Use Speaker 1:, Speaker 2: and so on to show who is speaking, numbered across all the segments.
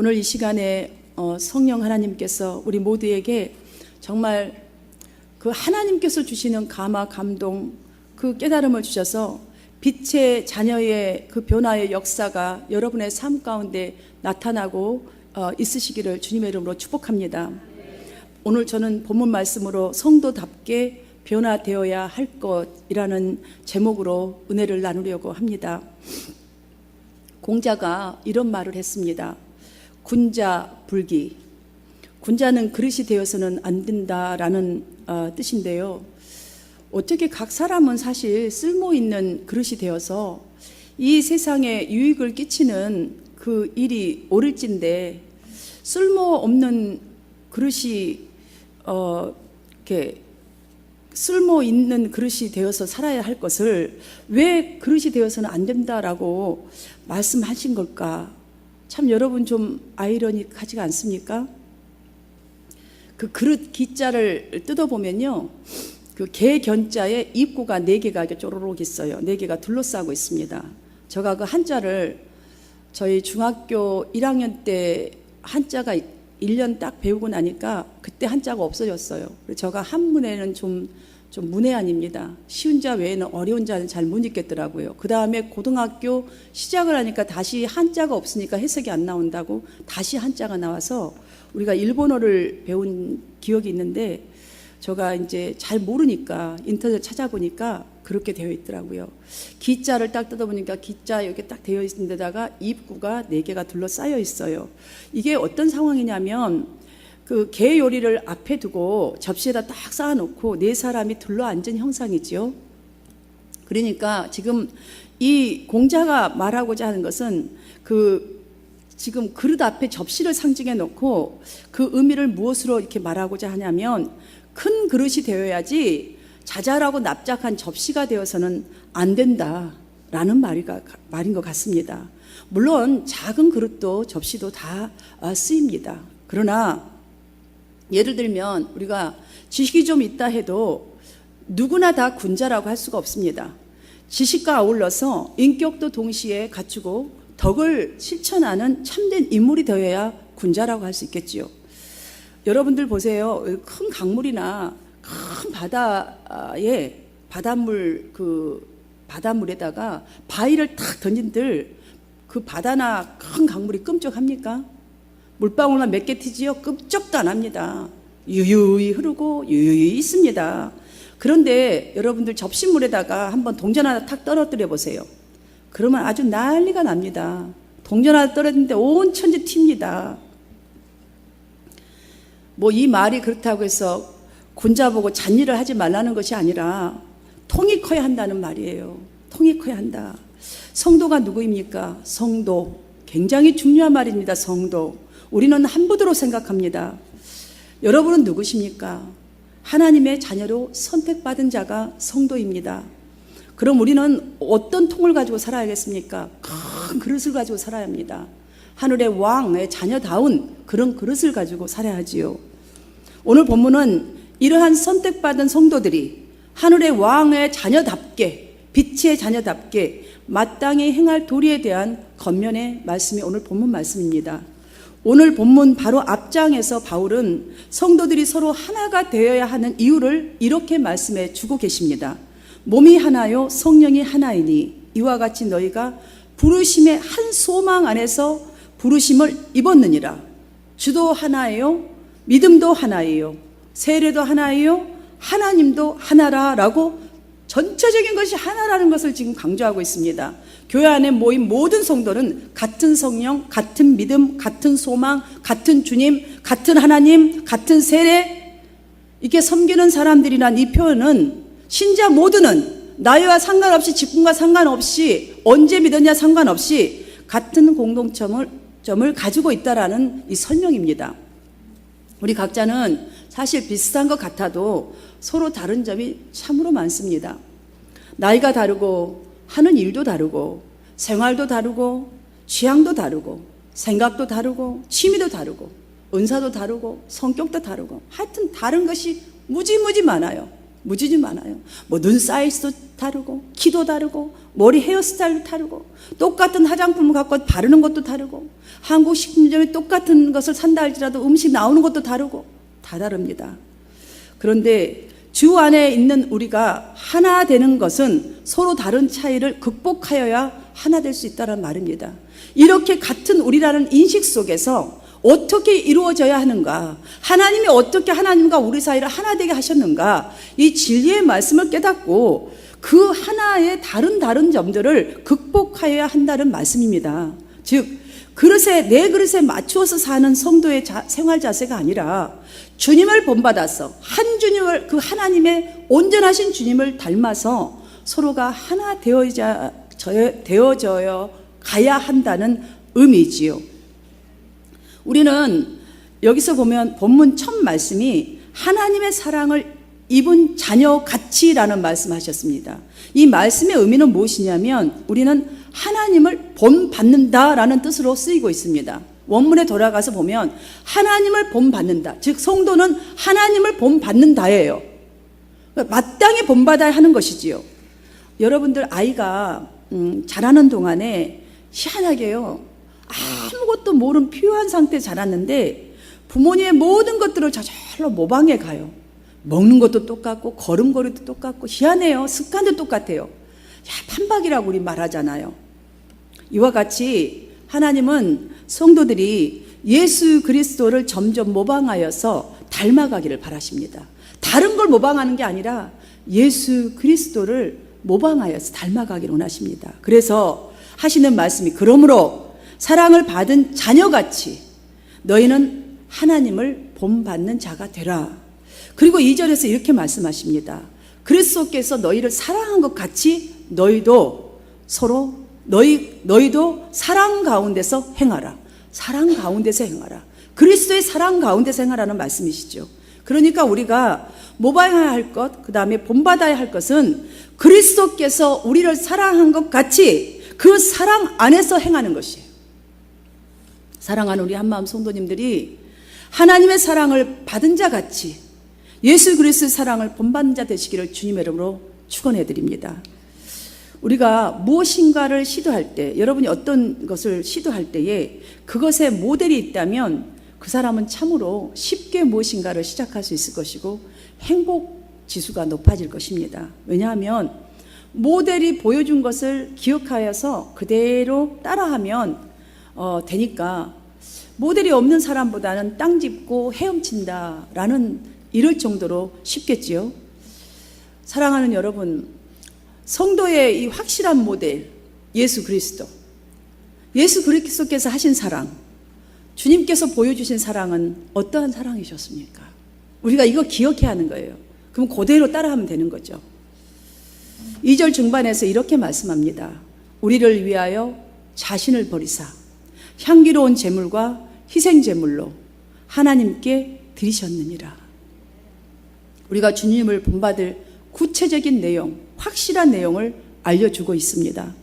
Speaker 1: 오늘 이 시간에 성령 하나님께서 우리 모두에게 정말 그 하나님께서 주시는 감화, 감동, 그 깨달음을 주셔서 빛의 자녀의 그 변화의 역사가 여러분의 삶 가운데 나타나고 있으시기를 주님의 이름으로 축복합니다. 오늘 저는 본문 말씀으로 성도답게 변화되어야 할 것이라는 제목으로 은혜를 나누려고 합니다. 공자가 이런 말을 했습니다. 군자불기. 군자는 그릇이 되어서는 안 된다라는 뜻인데요. 어떻게 각 사람은 사실 쓸모있는 그릇이 되어서 이 세상에 유익을 끼치는 그 일이 옳을진데 쓸모없는 그릇이 이렇게 쓸모있는 그릇이 되어서 살아야 할 것을 왜 그릇이 되어서는 안 된다라고 말씀하신 걸까? 참 여러분 좀 아이러니하지가 않습니까? 그 그릇 기자를 뜯어보면요, 그 개견자에 입구가 4개가 이렇게 쪼로록 있어요. 4개가 둘러싸고 있습니다. 제가 그 한자를 저희 중학교 1학년 때 한자가 1년 딱 배우고 나니까 그때 한자가 없어졌어요. 제가 한문에는 좀 문외한입니다. 쉬운 자 외에는 어려운 자는 잘 못 읽겠더라고요. 그 다음에 고등학교 시작을 하니까 다시 한자가 없으니까 해석이 안 나온다고 다시 한자가 나와서 우리가 일본어를 배운 기억이 있는데 제가 이제 잘 모르니까 인터넷 찾아보니까 그렇게 되어 있더라고요. 기자를 딱 뜯어보니까 기자 여기 딱 되어 있는 데다가 입구가 4개가 둘러싸여 있어요. 이게 어떤 상황이냐면 그 게 요리를 앞에 두고 접시에다 딱 쌓아놓고 4사람이 둘러앉은 형상이지요. 그러니까 지금 이 공자가 말하고자 하는 것은 지금 그릇 앞에 접시를 상징해 놓고 그 의미를 무엇으로 이렇게 말하고자 하냐면 큰 그릇이 되어야지 자잘하고 납작한 접시가 되어서는 안 된다라는 말인 것 같습니다. 물론 작은 그릇도 접시도 다 쓰입니다. 그러나 예를 들면 우리가 지식이 좀 있다 해도 누구나 다 군자라고 할 수가 없습니다. 지식과 아울러서 인격도 동시에 갖추고 덕을 실천하는 참된 인물이 되어야 군자라고 할 수 있겠지요. 여러분들 보세요. 큰 강물이나 큰 바다에 바닷물에다가 바위를 탁 던진들 그 바다나 큰 강물이 끔찍합니까? 물방울만 몇 개 튀지요? 끔찍도 안 합니다. 유유히 흐르고 유유히 있습니다. 그런데 여러분들 접시물에다가 한번 동전 하나 탁 떨어뜨려 보세요. 그러면 아주 난리가 납니다. 동전 하나 떨어졌는데 온 천지 튑니다. 뭐 이 말이 그렇다고 해서 군자 보고 잔일을 하지 말라는 것이 아니라 통이 커야 한다는 말이에요. 통이 커야 한다. 성도가 누구입니까? 성도. 굉장히 중요한 말입니다. 성도. 우리는 한 부대로 생각합니다. 여러분은 누구십니까? 하나님의 자녀로 선택받은 자가 성도입니다. 그럼 우리는 어떤 통을 가지고 살아야겠습니까? 큰 그릇을 가지고 살아야 합니다. 하늘의 왕의 자녀다운 그런 그릇을 가지고 살아야 하지요. 오늘 본문은 이러한 선택받은 성도들이 하늘의 왕의 자녀답게, 빛의 자녀답게 마땅히 행할 도리에 대한 겉면의 말씀이 오늘 본문 말씀입니다. 오늘 본문 바로 앞장에서 바울은 성도들이 서로 하나가 되어야 하는 이유를 이렇게 말씀해 주고 계십니다. 몸이 하나요 성령이 하나이니 이와 같이 너희가 부르심의 한 소망 안에서 부르심을 입었느니라. 주도 하나예요, 믿음도 하나예요, 세례도 하나예요, 하나님도 하나라라고 전체적인 것이 하나라는 것을 지금 강조하고 있습니다. 교회 안에 모인 모든 성도는 같은 성령, 같은 믿음, 같은 소망, 같은 주님, 같은 하나님, 같은 세례, 이렇게 섬기는 사람들이란 이 표현은 신자 모두는 나이와 상관없이 직분과 상관없이 언제 믿었냐 상관없이 같은 공동점을 가지고 있다라는 이 설명입니다. 우리 각자는 사실 비슷한 것 같아도 서로 다른 점이 참으로 많습니다. 나이가 다르고 하는 일도 다르고 생활도 다르고 취향도 다르고 생각도 다르고 취미도 다르고 은사도 다르고 성격도 다르고 하여튼 다른 것이 무지무지 많아요. 무지지 많아요. 뭐 눈 사이즈도 다르고, 키도 다르고, 머리 헤어스타일도 다르고, 똑같은 화장품을 갖고 바르는 것도 다르고, 한국 식품점에 똑같은 것을 산다 할지라도 음식 나오는 것도 다르고, 다 다릅니다. 그런데 주 안에 있는 우리가 하나 되는 것은 서로 다른 차이를 극복하여야 하나 될 수 있다는 말입니다. 이렇게 같은 우리라는 인식 속에서 어떻게 이루어져야 하는가, 하나님이 어떻게 하나님과 우리 사이를 하나 되게 하셨는가, 이 진리의 말씀을 깨닫고 그 하나의 다른 점들을 극복하여야 한다는 말씀입니다. 즉 내 그릇에 맞추어서 사는 성도의 생활 자세가 아니라 주님을 본받아서 한 주님을, 그 하나님의 온전하신 주님을 닮아서 서로가 하나 되어져 가야 한다는 의미지요. 우리는 여기서 보면 본문 첫 말씀이 하나님의 사랑을 입은 자녀같이라는 말씀하셨습니다. 이 말씀의 의미는 무엇이냐면 우리는 하나님을 본받는다라는 뜻으로 쓰이고 있습니다. 원문에 돌아가서 보면 하나님을 본받는다, 즉 성도는 하나님을 본받는다예요. 마땅히 본받아야 하는 것이지요. 여러분들 아이가 자라는 동안에 희한하게요, 아무것도 모르는 피요한 상태에 자랐는데 부모님의 모든 것들을 저절로 모방해 가요. 먹는 것도 똑같고 걸음걸이도 똑같고 희한해요. 습관도 똑같아요. 판박이라고 우리 말하잖아요. 이와 같이 하나님은 성도들이 예수 그리스도를 점점 모방하여서 닮아가기를 바라십니다. 다른 걸 모방하는 게 아니라 예수 그리스도를 모방하여서 닮아가기를 원하십니다. 그래서 하시는 말씀이, 그러므로 사랑을 받은 자녀같이 너희는 하나님을 본받는 자가 되라. 그리고 2절에서 이렇게 말씀하십니다. 그리스도께서 너희를 사랑한 것 같이 너희도 사랑 가운데서 행하라. 사랑 가운데서 행하라. 그리스도의 사랑 가운데서 행하라는 말씀이시죠. 그러니까 우리가 모방해야 할 것, 그 다음에 본받아야 할 것은 그리스도께서 우리를 사랑한 것 같이 그 사랑 안에서 행하는 것이에요. 사랑하는 우리 한마음 성도님들이 하나님의 사랑을 받은 자 같이 예수 그리스도의 사랑을 본받는 자 되시기를 주님의 이름으로 축원해 드립니다. 우리가 무엇인가를 시도할 때, 여러분이 어떤 것을 시도할 때에 그것에 모델이 있다면 그 사람은 참으로 쉽게 무엇인가를 시작할 수 있을 것이고 행복 지수가 높아질 것입니다. 왜냐하면 모델이 보여준 것을 기억하여서 그대로 따라하면 되니까, 모델이 없는 사람보다는 땅 짚고 헤엄친다라는 이럴 정도로 쉽겠지요. 사랑하는 여러분, 성도의 이 확실한 모델 예수 그리스도, 예수 그리스도께서 하신 사랑, 주님께서 보여주신 사랑은 어떠한 사랑이셨습니까? 우리가 이거 기억해야 하는 거예요. 그럼 그대로 따라하면 되는 거죠. 2절 중반에서 이렇게 말씀합니다. 우리를 위하여 자신을 버리사 향기로운 제물과 희생 제물로 하나님께 드리셨느니라. 우리가 주님을 본받을 구체적인 내용, 확실한 내용을 알려주고 있습니다.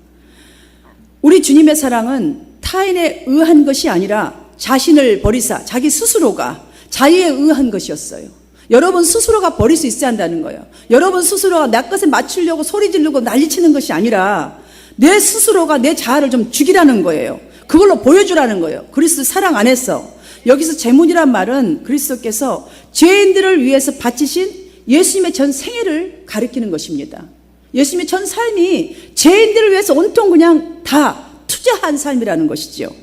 Speaker 1: 우리 주님의 사랑은 타인에 의한 것이 아니라 자신을 버리사 자기 스스로가 자유에 의한 것이었어요. 여러분 스스로가 버릴 수 있어야 한다는 거예요. 여러분 스스로가 내 것에 맞추려고 소리 지르고 난리치는 것이 아니라 내 스스로가 내 자아를 좀 죽이라는 거예요. 그걸로 보여주라는 거예요. 그리스도 사랑 안에서. 여기서 제물이란 말은 그리스도께서 죄인들을 위해서 바치신 예수님의 전 생애를 가리키는 것입니다. 예수님의 전 삶이 죄인들을 위해서 온통 그냥 다 투자한 삶이라는 것이죠.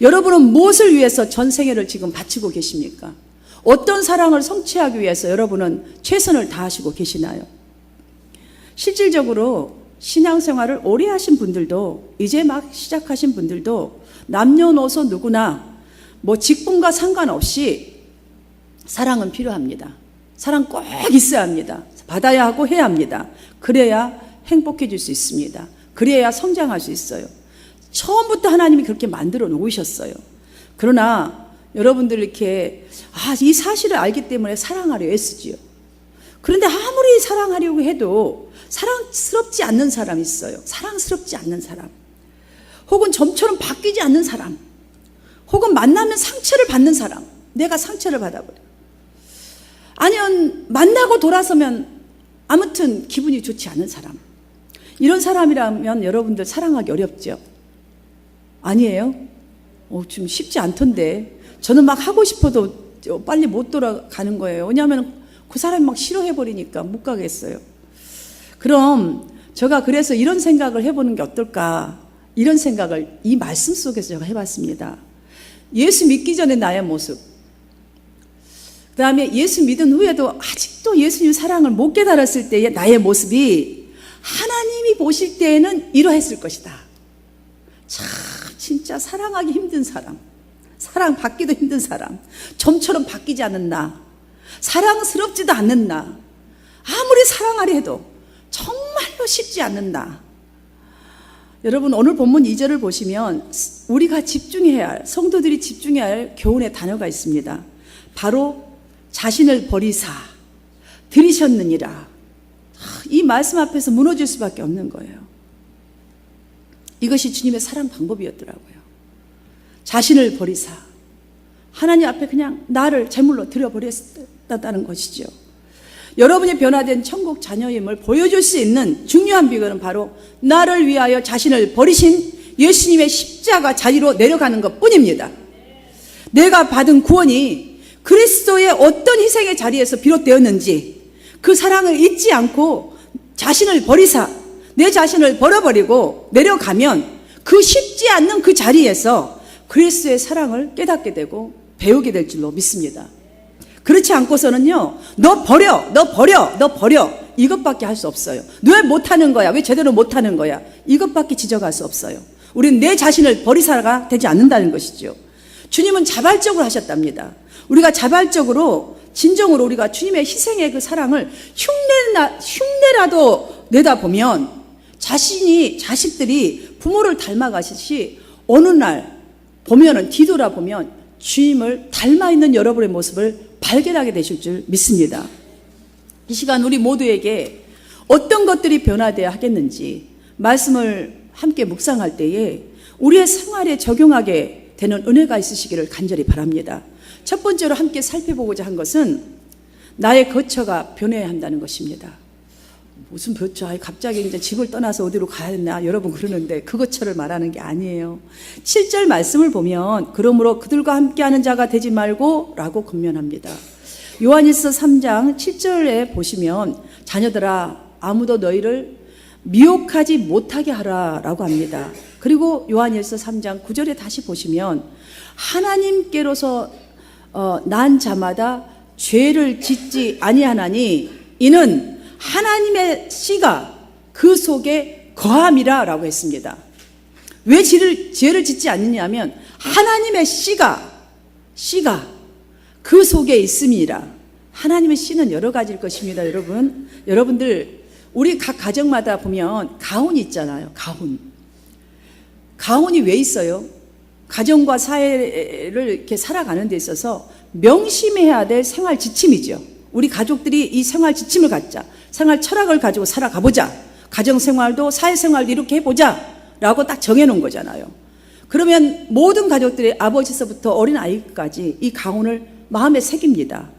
Speaker 1: 여러분은 무엇을 위해서 전 생애를 지금 바치고 계십니까? 어떤 사랑을 성취하기 위해서 여러분은 최선을 다하시고 계시나요? 실질적으로 신앙생활을 오래 하신 분들도, 이제 막 시작하신 분들도 남녀노소 누구나 직분과 상관없이 사랑은 필요합니다. 사랑 꼭 있어야 합니다. 받아야 하고 해야 합니다. 그래야 행복해질 수 있습니다. 그래야 성장할 수 있어요. 처음부터 하나님이 그렇게 만들어 놓으셨어요. 그러나 여러분들 이렇게 이 사실을 알기 때문에 사랑하려 애쓰지요. 그런데 아무리 사랑하려고 해도 사랑스럽지 않는 사람이 있어요. 사랑스럽지 않는 사람, 혹은 점처럼 바뀌지 않는 사람, 혹은 만나면 상처를 받는 사람, 내가 상처를 받아버려. 아니면 만나고 돌아서면 아무튼 기분이 좋지 않은 사람. 이런 사람이라면 여러분들 사랑하기 어렵죠? 아니에요? 좀 쉽지 않던데. 저는 막 하고 싶어도 빨리 못 돌아가는 거예요. 왜냐하면 그 사람이 막 싫어해버리니까 못 가겠어요. 그럼 제가 그래서 이런 생각을 해보는 게 어떨까? 이런 생각을 이 말씀 속에서 제가 해봤습니다. 예수 믿기 전에 나의 모습, 그 다음에 예수 믿은 후에도 아직도 예수님 사랑을 못 깨달았을 때의 나의 모습이 하나님이 보실 때에는 이러했을 것이다. 참 진짜 사랑하기 힘든 사람, 사랑받기도 힘든 사람, 좀처럼 바뀌지 않는 나, 사랑스럽지도 않는 나, 아무리 사랑하려 해도 정말로 쉽지 않는 나. 여러분 오늘 본문 2절을 보시면 우리가 집중해야 할, 성도들이 집중해야 할 교훈의 단어가 있습니다. 바로 자신을 버리사 들이셨느니라. 이 말씀 앞에서 무너질 수밖에 없는 거예요. 이것이 주님의 사랑 방법이었더라고요. 자신을 버리사 하나님 앞에 그냥 나를 제물로 드려버렸다는 것이죠. 여러분이 변화된 천국 자녀임을 보여줄 수 있는 중요한 비결은 바로 나를 위하여 자신을 버리신 예수님의 십자가 자리로 내려가는 것 뿐입니다. 내가 받은 구원이 그리스도의 어떤 희생의 자리에서 비롯되었는지 그 사랑을 잊지 않고 자신을 버리사 내 자신을 버려버리고 내려가면 그 쉽지 않는 그 자리에서 그리스도의 사랑을 깨닫게 되고 배우게 될 줄로 믿습니다. 그렇지 않고서는요, 너 버려 이것밖에 할 수 없어요. 왜 못하는 거야? 왜 제대로 못하는 거야? 이것밖에 지적할 수 없어요. 우리는 내 자신을 버리사가 되지 않는다는 것이죠. 주님은 자발적으로 하셨답니다. 우리가 자발적으로 진정으로 우리가 주님의 희생의 그 사랑을 흉내라도 내다보면 자식들이 부모를 닮아가시듯이 어느 날 보면은 뒤돌아보면 주님을 닮아있는 여러분의 모습을 발견하게 되실 줄 믿습니다. 이 시간 우리 모두에게 어떤 것들이 변화되어야 하겠는지 말씀을 함께 묵상할 때에 우리의 생활에 적용하게 되는 은혜가 있으시기를 간절히 바랍니다. 첫 번째로 함께 살펴보고자 한 것은 나의 거처가 변해야 한다는 것입니다. 무슨 거처? 갑자기 이제 집을 떠나서 어디로 가야 되나 여러분 그러는데 그 거처를 말하는 게 아니에요. 7절 말씀을 보면 그러므로 그들과 함께하는 자가 되지 말고 라고 권면합니다. 요한일서 3장 7절에 보시면 자녀들아 아무도 너희를 미혹하지 못하게 하라 라고 합니다. 그리고 요한일서 3장 9절에 다시 보시면 하나님께로서 난 자마다 죄를 짓지 아니하나니 이는 하나님의 씨가 그 속에 거함이라 라고 했습니다. 왜 죄를 짓지 않느냐면 하나님의 씨가 그 속에 있음이라. 하나님의 씨는 여러 가지일 것입니다. 여러분들 우리 각 가정마다 보면 가훈이 있잖아요. 가훈이 왜 있어요? 가정과 사회를 이렇게 살아가는 데 있어서 명심해야 될 생활 지침이죠. 우리 가족들이 이 생활 지침을 갖자. 생활 철학을 가지고 살아가보자. 가정생활도 사회생활도 이렇게 해보자 라고 딱 정해놓은 거잖아요. 그러면 모든 가족들이 아버지서부터 어린아이까지 이 가훈을 마음에 새깁니다.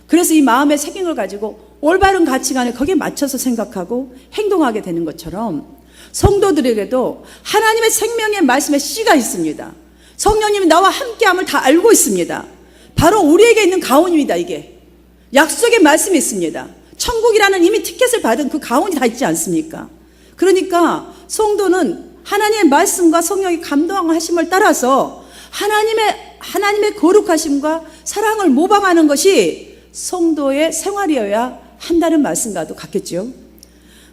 Speaker 1: 그래서 이 마음에 새긴 걸 가지고 올바른 가치관을 거기에 맞춰서 생각하고 행동하게 되는 것처럼 성도들에게도 하나님의 생명의 말씀에 씨가 있습니다. 성령님이 나와 함께함을 다 알고 있습니다. 바로 우리에게 있는 가훈입니다. 이게 약속의 말씀이 있습니다. 천국이라는 이미 티켓을 받은 그 가훈이 다 있지 않습니까? 그러니까 성도는 하나님의 말씀과 성령의 감동하심을 따라서 하나님의 거룩하심과 사랑을 모방하는 것이 성도의 생활이어야 한다는 말씀과도 같겠죠.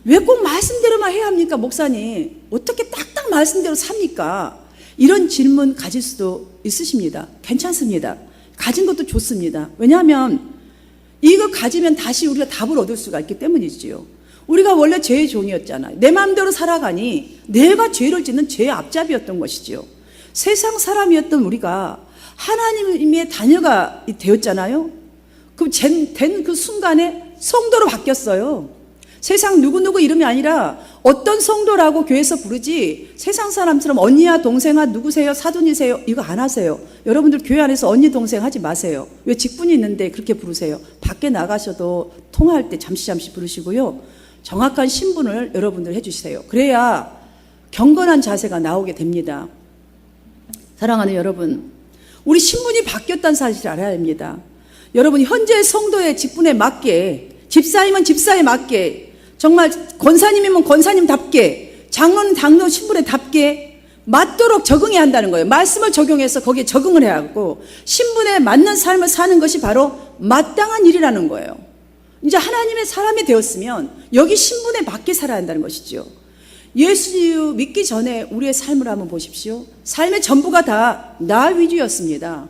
Speaker 1: 왜 꼭 말씀대로만 해야 합니까, 목사님? 어떻게 딱딱 말씀대로 삽니까? 이런 질문 가질 수도 있으십니다. 괜찮습니다. 가진 것도 좋습니다. 왜냐하면 이거 가지면 다시 우리가 답을 얻을 수가 있기 때문이지요. 우리가 원래 죄의 종이었잖아요. 내 마음대로 살아가니 내가 죄를 짓는 죄의 앞잡이였던 것이지요. 세상 사람이었던 우리가 하나님의 자녀가 되었잖아요. 그 된 그 순간에 성도로 바뀌었어요. 세상 누구누구 이름이 아니라 어떤 성도라고 교회에서 부르지 세상 사람처럼 언니야 동생아 누구세요 사돈이세요 이거 안 하세요. 여러분들 교회 안에서 언니 동생 하지 마세요. 왜 직분이 있는데 그렇게 부르세요. 밖에 나가셔도 통화할 때 잠시 부르시고요. 정확한 신분을 여러분들 해주세요. 그래야 경건한 자세가 나오게 됩니다. 사랑하는 여러분, 우리 신분이 바뀌었다는 사실을 알아야 합니다. 여러분 현재 성도의 직분에 맞게, 집사님은 집사에 맞게, 정말 권사님이면 권사님답게, 장로는 장로 신분에 답게 맞도록 적응해야 한다는 거예요. 말씀을 적용해서 거기에 적응을 해야 하고 신분에 맞는 삶을 사는 것이 바로 마땅한 일이라는 거예요. 이제 하나님의 사람이 되었으면 여기 신분에 맞게 살아야 한다는 것이죠. 예수 믿기 전에 우리의 삶을 한번 보십시오. 삶의 전부가 다 나 위주였습니다.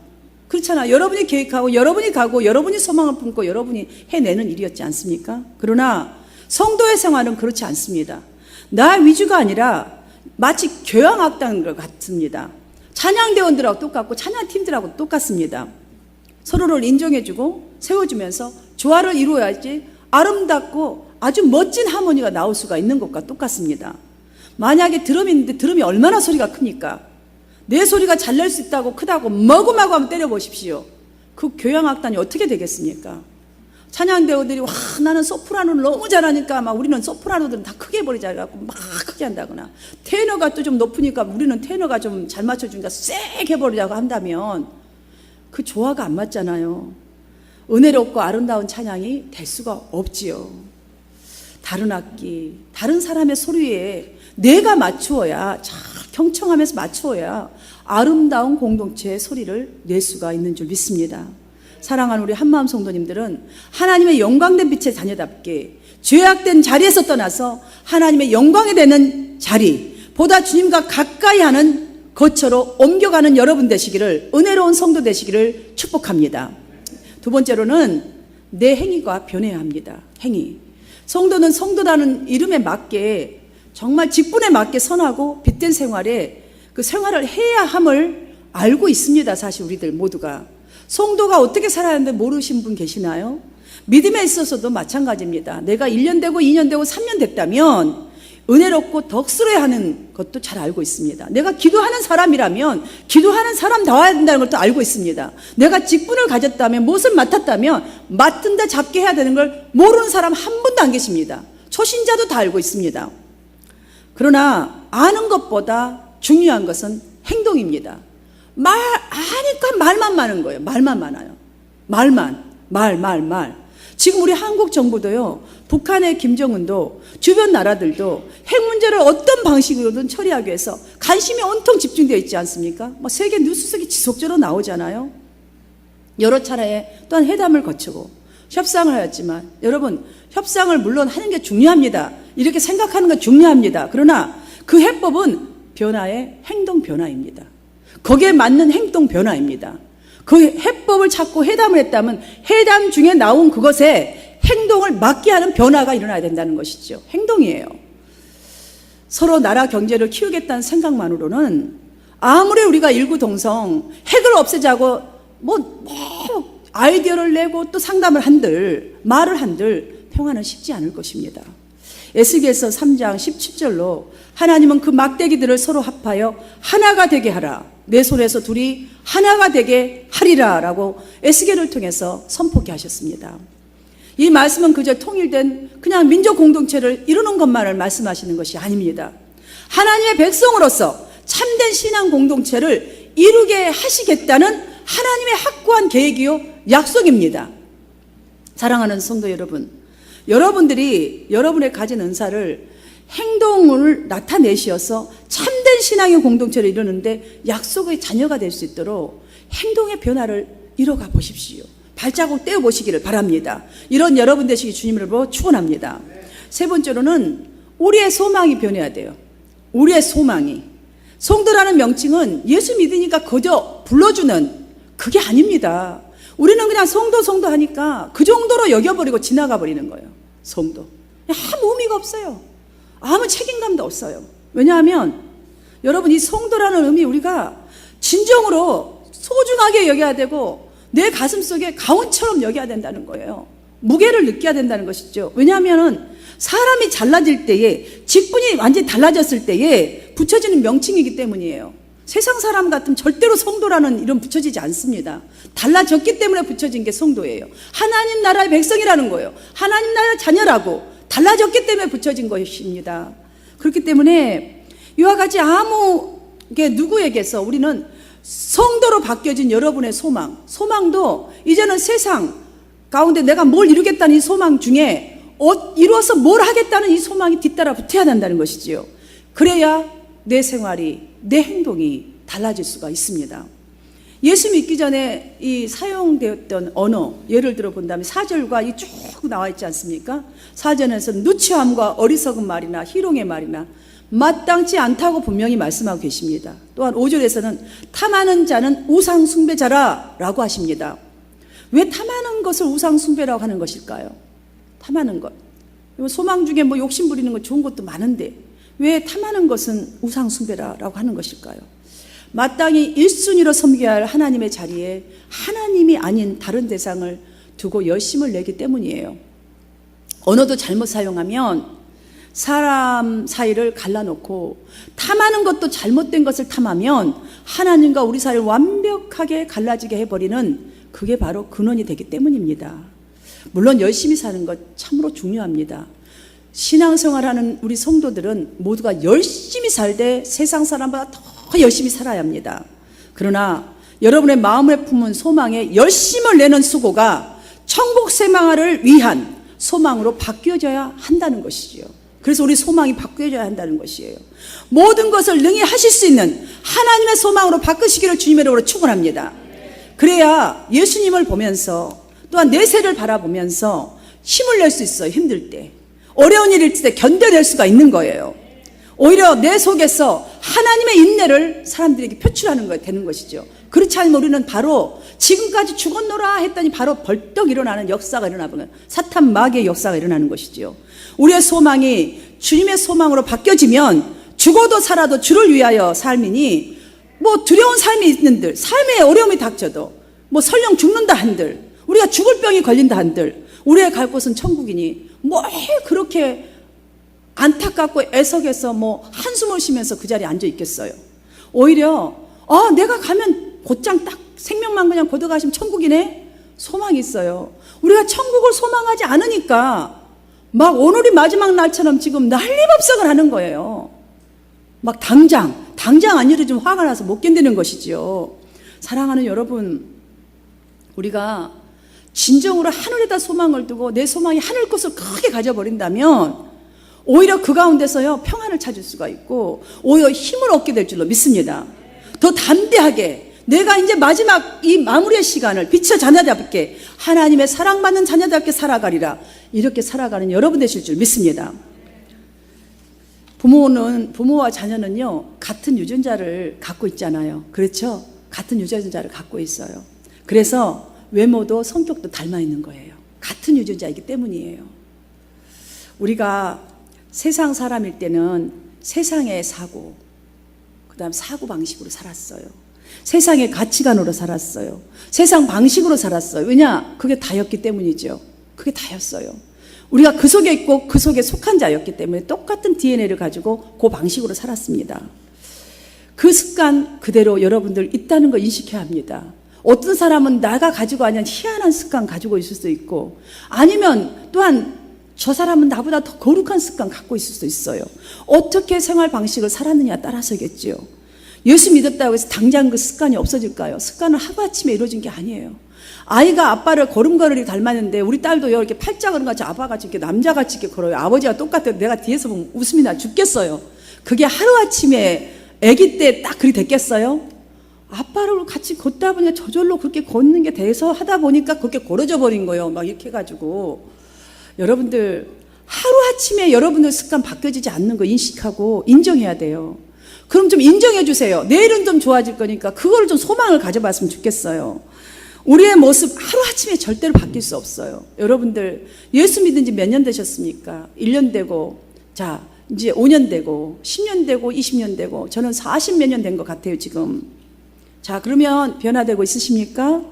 Speaker 1: 그렇잖아. 여러분이 계획하고 여러분이 가고 여러분이 소망을 품고 여러분이 해내는 일이었지 않습니까? 그러나 성도의 생활은 그렇지 않습니다. 나 위주가 아니라 마치 교향악단 것 같습니다. 찬양대원들하고 똑같고 찬양팀들하고 똑같습니다. 서로를 인정해주고 세워주면서 조화를 이루어야지 아름답고 아주 멋진 하모니가 나올 수가 있는 것과 똑같습니다. 만약에 드럼이 있는데 드럼이 얼마나 소리가 크니까 내 소리가 잘 낼 수 있다고 크다고 마구마구 한번 때려보십시오. 그 교향악단이 어떻게 되겠습니까? 찬양대원들이 와 나는 소프라노를 너무 잘하니까 막 우리는 소프라노들은 다 크게 버리자 해갖고 막 크게 한다거나 테너가 또 좀 높으니까 우리는 테너가 좀 잘 맞춰주니까 쎄게 해버리자고 한다면 그 조화가 안 맞잖아요. 은혜롭고 아름다운 찬양이 될 수가 없지요. 다른 악기, 다른 사람의 소리에 내가 맞추어야 잘 경청하면서 맞추어야 아름다운 공동체의 소리를 낼 수가 있는 줄 믿습니다. 사랑하는 우리 한마음 성도님들은 하나님의 영광된 빛의 자녀답게 죄악된 자리에서 떠나서 하나님의 영광이 되는 자리, 보다 주님과 가까이 하는 거처로 옮겨가는 여러분 되시기를, 은혜로운 성도 되시기를 축복합니다. 두 번째로는 내 행위가 변해야 합니다. 행위. 성도는 성도라는 이름에 맞게 정말 직분에 맞게 선하고 빛된 생활에 그 생활을 해야 함을 알고 있습니다. 사실 우리들 모두가. 성도가 어떻게 살아야 하는데 모르신 분 계시나요? 믿음에 있어서도 마찬가지입니다. 내가 1년 되고 2년 되고 3년 됐다면 은혜롭고 덕스러야 하는 것도 잘 알고 있습니다. 내가 기도하는 사람이라면 기도하는 사람 나와야 된다는 것도 알고 있습니다. 내가 직분을 가졌다면 무엇을 맡았다면 맡은 데 잡게 해야 되는 걸 모르는 사람 한 분도 안 계십니다. 초신자도 다 알고 있습니다. 그러나 아는 것보다 중요한 것은 행동입니다. 아니까 말만 많은 거예요. 말만 많아요. 말. 지금 우리 한국 정부도요, 북한의 김정은도 주변 나라들도 핵 문제를 어떤 방식으로든 처리하기 위해서 관심이 온통 집중되어 있지 않습니까? 세계 뉴스속에 지속적으로 나오잖아요. 여러 차례에 또한 회담을 거치고 협상을 하였지만 여러분, 협상을 물론 하는 게 중요합니다. 이렇게 생각하는 건 중요합니다. 그러나 그 해법은 변화의 행동 변화입니다. 거기에 맞는 행동 변화입니다. 그 해법을 찾고 회담을 했다면 회담 중에 나온 그것에 행동을 맞게 하는 변화가 일어나야 된다는 것이죠. 행동이에요. 서로 나라 경제를 키우겠다는 생각만으로는 아무리 우리가 일구동성 핵을 없애자고 아이디어를 내고 또 상담을 한들 말을 한들 평화는 쉽지 않을 것입니다. 에스겔서 3장 17절로 하나님은 그 막대기들을 서로 합하여 하나가 되게 하라. 내 손에서 둘이 하나가 되게 하리라 라고 에스겔을 통해서 선포케 하셨습니다. 이 말씀은 그저 통일된 그냥 민족 공동체를 이루는 것만을 말씀하시는 것이 아닙니다. 하나님의 백성으로서 참된 신앙 공동체를 이루게 하시겠다는 하나님의 확고한 계획이요 약속입니다. 사랑하는 성도 여러분, 여러분들이 여러분의 가진 은사를 행동을 나타내셔서 참된 신앙의 공동체를 이루는데 약속의 자녀가 될 수 있도록 행동의 변화를 이뤄가 보십시오. 발자국 떼어보시기를 바랍니다. 이런 여러분 되시기 주님을 보고 축원합니다. 세 번째로는 우리의 소망이 변해야 돼요. 우리의 소망이. 성도라는 명칭은 예수 믿으니까 그저 불러주는 그게 아닙니다. 우리는 그냥 성도 하니까 그 정도로 여겨버리고 지나가 버리는 거예요. 성도. 아무 의미가 없어요. 아무 책임감도 없어요. 왜냐하면 여러분, 이 성도라는 의미 우리가 진정으로 소중하게 여겨야 되고 내 가슴 속에 가온처럼 여겨야 된다는 거예요. 무게를 느껴야 된다는 것이죠. 왜냐하면 사람이 잘나질 때에, 직분이 완전히 달라졌을 때에 붙여지는 명칭이기 때문이에요. 세상 사람 같으면 절대로 성도라는 이름 붙여지지 않습니다. 달라졌기 때문에 붙여진 게 성도예요. 하나님 나라의 백성이라는 거예요. 하나님 나라의 자녀라고 달라졌기 때문에 붙여진 것입니다. 그렇기 때문에 이와 같이 아무 누구에게서 우리는 성도로 바뀌어진 여러분의 소망도 이제는 세상 가운데 내가 뭘 이루겠다는 이 소망 중에 이루어서 뭘 하겠다는 이 소망이 뒤따라 붙어야 한다는 것이지요. 그래야 내 생활이, 내 행동이 달라질 수가 있습니다. 예수 믿기 전에 이 사용되었던 언어, 예를 들어 본다면 4절과 이 쭉 나와 있지 않습니까? 4절에서는 누추함과 어리석은 말이나 희롱의 말이나 마땅치 않다고 분명히 말씀하고 계십니다. 또한 5절에서는 탐하는 자는 우상 숭배자라 라고 하십니다. 왜 탐하는 것을 우상 숭배라고 하는 것일까요? 탐하는 것, 소망 중에 뭐 욕심 부리는 거 좋은 것도 많은데 왜 탐하는 것은 우상 숭배라고 하는 것일까요? 마땅히 1순위로 섬겨야 할 하나님의 자리에 하나님이 아닌 다른 대상을 두고 열심을 내기 때문이에요. 언어도 잘못 사용하면 사람 사이를 갈라놓고, 탐하는 것도 잘못된 것을 탐하면 하나님과 우리 사이를 완벽하게 갈라지게 해버리는, 그게 바로 근원이 되기 때문입니다. 물론 열심히 사는 것 참으로 중요합니다. 신앙생활하는 우리 성도들은 모두가 열심히 살되 세상 사람보다 더 열심히 살아야 합니다. 그러나 여러분의 마음에 품은 소망에 열심을 내는 수고가 천국 생활을 위한 소망으로 바뀌어져야 한다는 것이지요. 그래서 우리 소망이 바뀌어져야 한다는 것이에요. 모든 것을 능히 하실 수 있는 하나님의 소망으로 바꾸시기를 주님의 이름으로 축원합니다. 그래야 예수님을 보면서 또한 내세를 바라보면서 힘을 낼 수 있어요. 힘들 때, 어려운 일일 때 견뎌낼 수가 있는 거예요. 오히려 내 속에서 하나님의 인내를 사람들에게 표출하는 거 되는 것이죠. 그렇지 않으면 우리는 바로 지금까지 죽었노라 했더니 바로 벌떡 일어나는 역사가 일어나는, 사탄 마귀의 역사가 일어나는 것이죠. 우리의 소망이 주님의 소망으로 바뀌어지면 죽어도 살아도 주를 위하여 삶이니, 뭐 두려운 삶이 있는들, 삶에 어려움이 닥쳐도, 뭐 설령 죽는다 한들, 우리가 죽을 병이 걸린다 한들 우리의 갈 곳은 천국이니 뭐 그렇게 안타깝고 애석해서 뭐 한숨을 쉬면서 그 자리에 앉아 있겠어요. 오히려 내가 가면 곧장 딱 생명만 그냥 걷어가시면 천국이네, 소망이 있어요. 우리가 천국을 소망하지 않으니까 막 오늘이 마지막 날처럼 지금 난리법석을 하는 거예요. 막 당장 안 이루어지면 화가 나서 못 견디는 것이지요. 사랑하는 여러분, 우리가 진정으로 하늘에다 소망을 두고 내 소망이 하늘 것을 크게 가져버린다면 오히려 그 가운데서요 평안을 찾을 수가 있고 오히려 힘을 얻게 될 줄로 믿습니다. 더 담대하게 내가 이제 마지막 이 마무리의 시간을 빛의 자녀답게, 하나님의 사랑받는 자녀답게 살아가리라, 이렇게 살아가는 여러분 되실 줄 믿습니다. 부모와 자녀는요 같은 유전자를 갖고 있잖아요. 그렇죠? 같은 유전자를 갖고 있어요. 그래서 외모도 성격도 닮아 있는 거예요. 같은 유전자이기 때문이에요. 우리가 세상 사람일 때는 세상의 사고, 그 다음 사고방식으로 살았어요. 세상의 가치관으로 살았어요. 세상 방식으로 살았어요. 왜냐? 그게 다였기 때문이죠. 그게 다였어요. 우리가 그 속에 있고 그 속에 속한 자였기 때문에 똑같은 DNA를 가지고 그 방식으로 살았습니다. 그 습관 그대로 여러분들 있다는 거 인식해야 합니다. 어떤 사람은 나가 가지고 아니한 희한한 습관 가지고 있을 수도 있고, 아니면 또한 저 사람은 나보다 더 거룩한 습관 갖고 있을 수도 있어요. 어떻게 생활 방식을 살았느냐 따라서겠죠. 예수 믿었다고 해서 당장 그 습관이 없어질까요? 습관은 하루아침에 이루어진 게 아니에요. 아이가 아빠를 걸음걸이를 닮았는데 우리 딸도 이렇게 팔자걸음 같이 아빠같이 이렇게 남자같이 이렇게 걸어요. 아버지가 똑같아요. 내가 뒤에서 보면 웃음이 나 죽겠어요. 그게 하루아침에 아기 때 딱 그리 됐겠어요? 아빠를 같이 걷다 보니까 저절로 그렇게 걷는 게 돼서 하다 보니까 그렇게 걸어져 버린 거예요. 막 이렇게 해가지고. 여러분들 하루아침에 여러분들 습관 바뀌어지지 않는 거 인식하고 인정해야 돼요. 그럼 좀 인정해 주세요. 내일은 좀 좋아질 거니까 그걸 좀 소망을 가져봤으면 좋겠어요. 우리의 모습 하루아침에 절대로 바뀔 수 없어요. 여러분들 예수 믿은 지 몇 년 되셨습니까? 1년 되고, 자 이제 5년 되고 10년 되고 20년 되고, 저는 40몇 년 된 것 같아요 지금. 자 그러면 변화되고 있으십니까?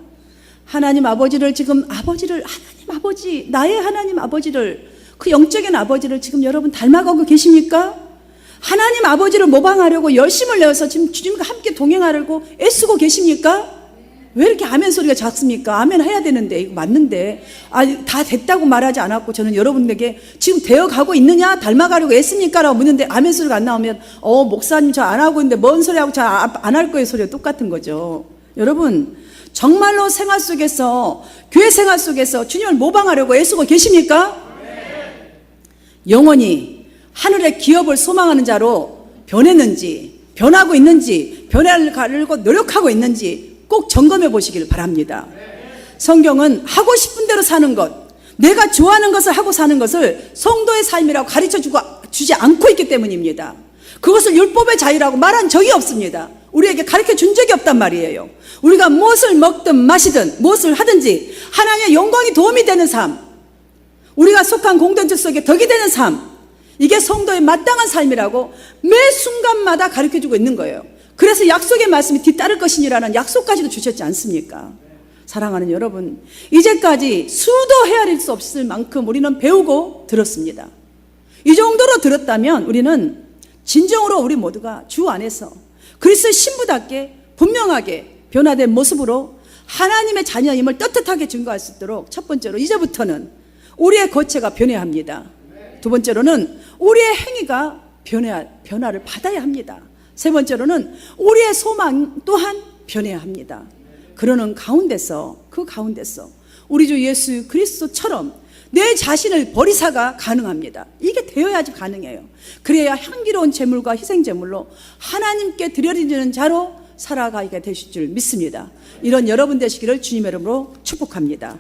Speaker 1: 하나님 아버지를 지금 하나님 아버지, 나의 하나님 아버지를, 그 영적인 아버지를 지금 여러분 닮아가고 계십니까? 하나님 아버지를 모방하려고 열심을 내어서 지금 주님과 함께 동행하려고 애쓰고 계십니까? 왜 이렇게 아멘 소리가 작습니까? 아멘 해야 되는데, 이거 맞는데. 다 됐다고 말하지 않았고, 저는 여러분에게 지금 되어가고 있느냐? 닮아가려고 애씁니까? 라고 묻는데 아멘 소리가 안 나오면, 목사님 저 안 하고 있는데 뭔 소리 하고 저 안 할 거예요 소리가 똑같은 거죠. 여러분, 정말로 생활 속에서, 교회 생활 속에서 주님을 모방하려고 애쓰고 계십니까? 영원히 하늘의 기업을 소망하는 자로 변했는지, 변하고 있는지, 변화를 노력하고 있는지 꼭 점검해 보시길 바랍니다. 성경은 하고 싶은 대로 사는 것, 내가 좋아하는 것을 하고 사는 것을 성도의 삶이라고 가르쳐 주지 않고 있기 때문입니다. 그것을 율법의 자유라고 말한 적이 없습니다. 우리에게 가르쳐 준 적이 없단 말이에요. 우리가 무엇을 먹든 마시든 무엇을 하든지 하나님의 영광이 도움이 되는 삶, 우리가 속한 공동체 속에 덕이 되는 삶, 이게 성도의 마땅한 삶이라고 매 순간마다 가르쳐주고 있는 거예요. 그래서 약속의 말씀이 뒤따를 것이니라는 약속까지도 주셨지 않습니까? 사랑하는 여러분, 이제까지 수도 헤아릴 수 없을 만큼 우리는 배우고 들었습니다. 이 정도로 들었다면 우리는 진정으로 우리 모두가 주 안에서 그리스도의 신부답게 분명하게 변화된 모습으로 하나님의 자녀임을 떳떳하게 증거할 수 있도록, 첫 번째로 이제부터는 우리의 거체가 변해야 합니다. 두 번째로는 우리의 행위가 변화를 받아야 합니다. 세 번째로는 우리의 소망 또한 변해야 합니다. 그러는 가운데서, 그 가운데서 우리 주 예수 그리스도처럼 내 자신을 버리사가 가능합니다. 이게 되어야지 가능해요. 그래야 향기로운 제물과 희생 제물로 하나님께 드려지는 자로 살아가게 되실 줄 믿습니다. 이런 여러분 되시기를 주님의 이름으로 축복합니다.